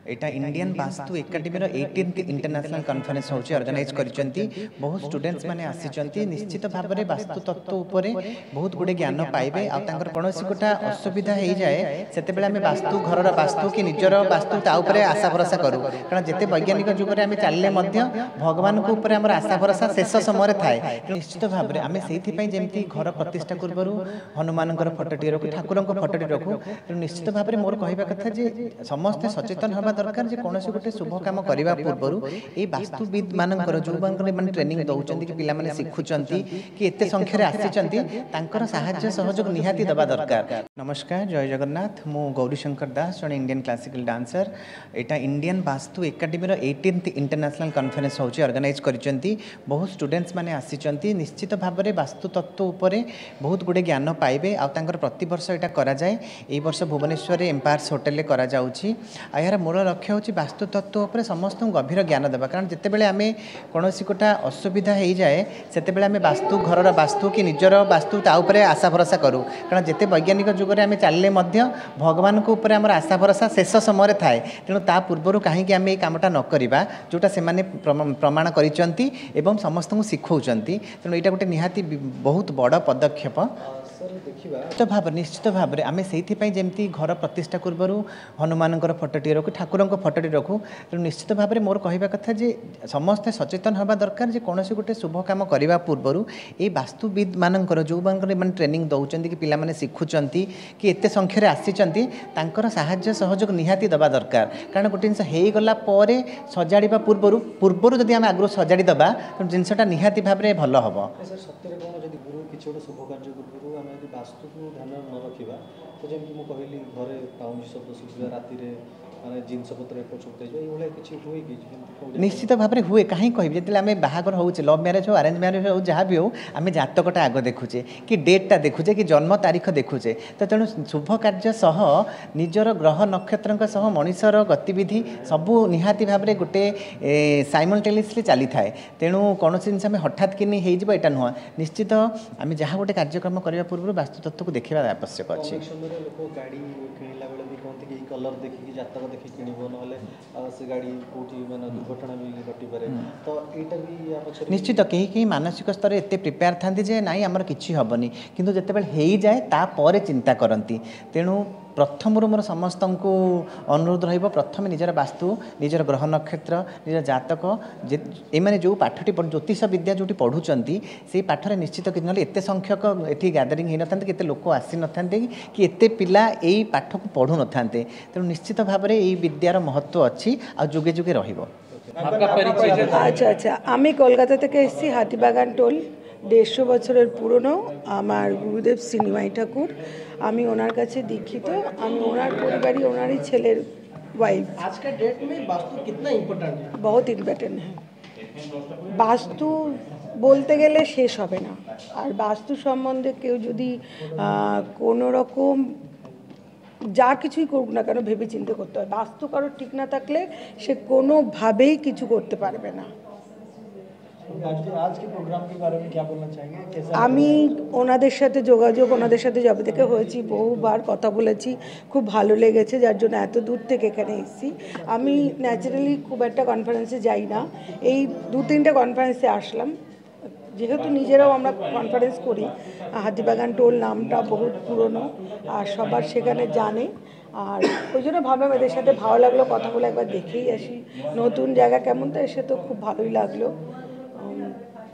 यहाँ Indian vastu academy 18th international conference होची organise करिसेंती। बहुत स्टूडेंट्स माने आसीचंती। निश्चित भाव में वास्तु तत्व उपरे बहुत गुडे ज्ञान पाइबे आ तांकर कोनोसी गोटा असुविधा हो जाए सेते बेले आमे वास्तु घरर वास्तु कि निजर वास्तु ता उपरे आशा भरोसा करू कारण जेते वैज्ञानिक जुग रे आमे चालले मध्य भगवान को ऊपर हमर आशा भरोसा शेष समय थाए। निश्चित भाव में आमे सेति पई जेमती घर प्रतिष्ठा करबरू हनुमानकर फोटोटी रखू ठाकुरंक फोटोटी रखू। निश्चित भाव में मोर कहबा कथा जे समस्त सचेतन हवा दरकार जे कोनोसी गोटे शुभ काम करबा पूर्वरु ए वास्तुविद मानकर जो बांकर माने ट्रेनिंग दउचंती कि पिला माने सिखुचंती कि एते संख्या रे आसीचंती तांकर सहाय्य सहयोग निहाती दबा दरकार। नमस्कार, जय जगन्नाथ। मु गौरीशंकर दास जने इंडियन क्लासिकल डांसर। एटा Indian vastu academy 18th international conference होची ऑर्गेनाइज करिसेंती। बहुत स्टूडेंट्स माने आसीचंती। निश्चित भाव में वास्तु तत्व उपरे बहुत गुडे ज्ञान पाइबे आ तांकर प्रति वर्ष एटा करा जाय। ए वर्ष भुवनेश्वर एम्पायर्स होटल ले करा जाउची। आ यार मूल लक्ष्य होची वास्तु तत्व उपरे समस्त गभीर ज्ञान देबा कारण जेते बेले आमे कोनोसी कोटा असुविधा हो जाए सेते बेले आमे वास्तु घरर वास्तु कि निजर वास्तु ता उपरे आशा भरोसा करू कारण जेते वैज्ञानिक जुग रे आमे चालले मध्य भगवान को ऊपर हमर आशा भरोसा शेष समय थाए। तेणु ता पूर्वरु काहे कि आमे ए कामटा न करिबा जोटा से माने प्रमाण करिसंती एवं समस्त को सिखौचंती। तेणु एटा गोटे निहाती बहुत बड़ पदक्षेप। निश्चित भाव में आम से जमी घर प्रतिष्ठा करबू हनुमानकर फोटोटी रखू ठाकुरंक फोटोटी रखू। तेणु निश्चित भाव में मोर कहबा कथा जे समस्ते सचेतन हवा दरकार जे कौन गोटे शुभ काम करने पूर्वर ये वास्तुविद मानकर जो बांकर माने ट्रेनिंग दउचंती कि पिला माने सिखुचंती कि एते संख्या रे आसीचंती तांकर सहाय्य सहयोग निहाती दबा दरकार कारण गोटे जिनस हो गला सजाड़ा पूर्वर जदि आम आगु सजाड़ी दबा तो जिनसटा निहाती भाव में भल हम। वास्तु को ध्यान न रखा तो जमी मुझे कहली घरे पाउंजी शब्द शुभा राति माने जिनस पत्र हुए कि निश्चित भाव में हुए कहीं कह जो आम बाहागर हो लव मैरेज हो अरेंज मैरेज हो जहाँ भी हो आम जातकटा आग देखुचे कि डेटा देखुचे कि जन्म तारीख देखुचे। तो तेणु शुभ कार्य सह निजर ग्रह नक्षत्र मनीषर गतिविधि सबू निहाती भाव में गोटे साइमल्टेनियसली चली थाए। तेणु कौन जिन हठात कि यहाँ नुह निश्चित आम जहाँ गोटे कार्यक्रम करने पूर्व वास्तु तत्व को देखा आवश्यक अच्छे। कलर देखिए जातक देखिए किणव ना से गाड़ी कौटी माने दुर्घटना भी घटी पारे तो एटा भी निश्चित कहीं कहीं मानसिक स्तर एत प्रिपेयर था जे नाई आमर किसी हेनी किंतु जिते हो जाए तापर चिंता करती। तेणु प्रथम मोर समस्त को अनुरोध रथम निजर वास्तु निजर ग्रह नक्षत्र निजर जातक एमाने जो पाठटी ज्योतिष विद्या जो पढ़ुंट से पाठरे निश्चित कि एत संख्यक ये गैदरिंग होता कि लोक आसी न था कि एत पिला यही पाठ को पढ़ु न था। तेणु निश्चित भाव में यही विद्यार महत्व अच्छी आ जुगे जुगे रहिबो। अच्छा अच्छा आमी कलकाता থেকে এসেছি হাতিবাগান টোল 150 বছরের পুরনো আমার গুরুদেব সিনিমাই ঠাকুর আমি ওনার কাছে দীক্ষিত আমি ওনার পরিবারই ওনারই ছেলের वाइफ। आज का डेट में वास्तु कितना इम्पोर्टेंट है? बहुत इम्पोर्टेंट है। वास्तु বলতে গেলে শেষ হবে না আর বাস্তু সম্বন্ধে কেউ যদি কোনো রকম যা কিছুই করুক না কেন ভেবে চিন্তে করতে হয়। বাস্তু কারো ঠিক না থাকলে সে কোনোভাবেই কিছু করতে পারবে না। आज के प्रोग्राम के बारे में क्या बोलना चाहेंगे? আমি ওনাদের সাথে যোগাযোগ ওনাদের সাথে যবে থেকে হয়েছি বহুবার কথা বলেছি খুব ভালো লেগেছে যার জন্য এত দূর থেকে এখানে এসেছি। আমি ন্যাচারালি খুব একটা কনফারেন্সে যাই না এই 2-3টা কনফারেন্সে আসলাম যেহেতু নিজেরাও আমরা কনফারেন্স করি হাতিবাগান টোল নামটা বহুত পুরনো আর সবার সেখানে জানে আর ওই জন্য ভাবলাম এদের সাথে ভালো লাগলো কথা বলে একবার দেখেই আসি নতুন জায়গা কেমন তো এসে তো খুব ভালোই লাগলো।